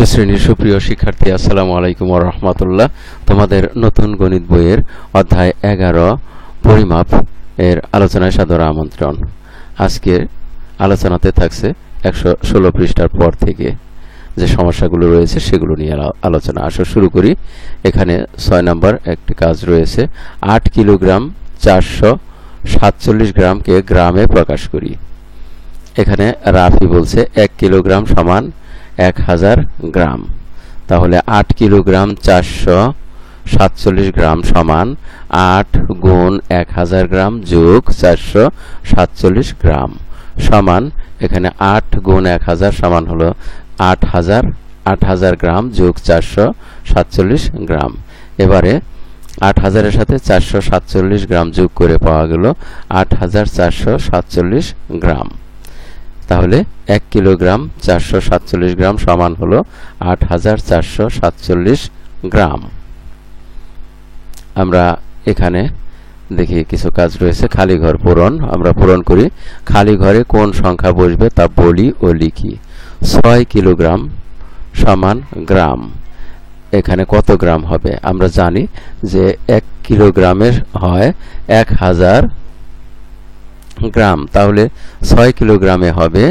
দ্বিতীয় শ্রেণীর সুপ্রিয় শিক্ষার্থী, আসসালামু আলাইকুম ওয়া রাহমাতুল্লাহ। তোমাদের নতুন গণিত বইয়ের অধ্যায় 11 পরিমাপ এর আলোচনায় সাদর আমন্ত্রণ। আজকের আলোচনাতে থাকছে 116 পৃষ্ঠার পর থেকে যে সমস্যাগুলো রয়েছে সেগুলো নিয়ে আলোচনা। আসো শুরু করি। এখানে 6 নম্বর একটি কাজ রয়েছে। 8 কিলোগ্রাম 447 গ্রামকে গ্রামে প্রকাশ করি। এখানে রাফি বলছে 1 কিলোগ্রাম সমান 1000 গ্রাম। তাহলে 8 কিলোগ্রাম 447 গ্রাম সমান 8 গুণ 1000 গ্রাম যোগ 447 গ্রাম সমান, এখানে 8 গুণ 1000 সমান হলো 8000 গ্রাম যোগ 447 গ্রাম। এবারে 8000 এর সাথে 447 গ্রাম যোগ করে পাওয়া গেল 8447 গ্রাম। তাহলে 1 কিলোগ্রাম 447 গ্রাম সমান হলো 8447 গ্রাম। আমরা এখানে দেখি কিছু কাজ রয়েছে। খালি ঘর পূরণ, আমরা পূরণ করি। খালি ঘরে কোন সংখ্যা বসবে তা বলি ও লিখি। 6 কিলোগ্রাম সমান গ্রাম। এখানে কত গ্রাম হবে? আমরা জানি যে 1 কিলোগ্রামের হয় 1000 গ্রাম। তাহলে 6 কিলোগ্রামে হবে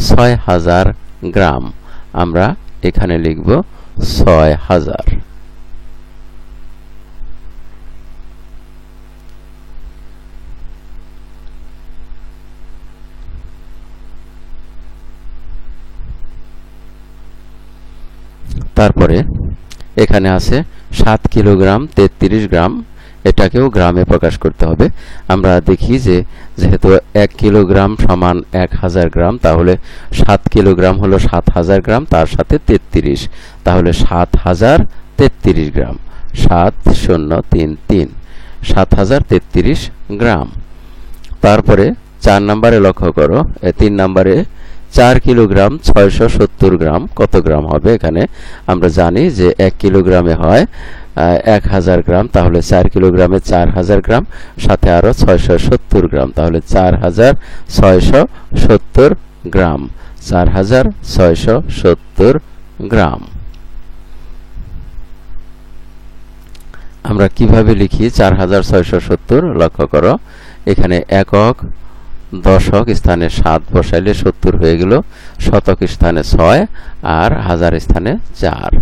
6000 গ্রাম। আমরা এখানে লিখব 6000। তারপরে এখানে আছে 7 কিলোগ্রাম 33 গ্রাম। এটাকেও গ্রামে প্রকাশ করতে হবে। আমরা দেখি যে যেহেতু 1 কিলোগ্রাম সমান 1000 গ্রাম, তাহলে 7 কিলোগ্রাম হলো 7000 গ্রাম, তার সাথে 33, তাহলে 7033 গ্রাম। 7033 7033 গ্রাম। তারপরে 4 নম্বরে লক্ষ্য করো, 3 নম্বরে 4 কিলোগ্রাম 670 গ্রাম কত গ্রাম হবে? এখানে আমরা জানি যে 1 কিলোগ্রামে হয় 1000 গ্রাম, তাহলে 4 কিলোগ্রামে 4000 গ্রাম, সাথে আরো 670 গ্রাম, তাহলে 4670 গ্রাম। 4670 গ্রাম। আমরা কিভাবে লিখি 4670? লক্ষ্য করো, এখানে একক দশক স্থানে 7 বসাইলে 70 হয়ে গেল, শতক স্থানে 6 আর হাজার স্থানে 4।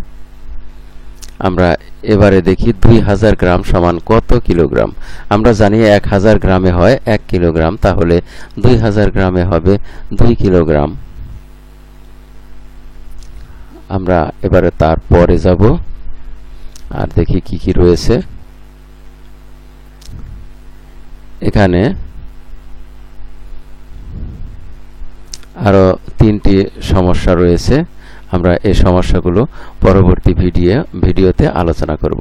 আমরা এবারে দেখি 2000 গ্রাম সমান কত কিলোগ্রাম? আমরা জানি 1000 গ্রামে হয় 1 কিলোগ্রাম, তাহলে 2000 গ্রামে হবে 2 কিলোগ্রাম। আমরা এবারে তারপরে যাব আর দেখি কি কি রয়েছে। এখানে আরো 3টি সমস্যা রয়েছে। আমরা এই সমস্যাগুলো পরবর্তী ভিডিওতে আলোচনা করব।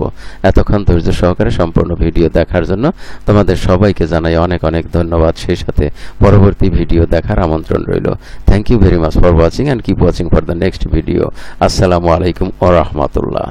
এতক্ষণ ধৈর্য সহকারে সম্পূর্ণ ভিডিও দেখার জন্য তোমাদের সবাইকে জানাই অনেক অনেক ধন্যবাদ। সেই সাথে পরবর্তী ভিডিও দেখার আমন্ত্রণ রইল। Thank you very much for watching and keep watching for the next video. আসসালামু আলাইকুম ওয়া রাহমাতুল্লাহ।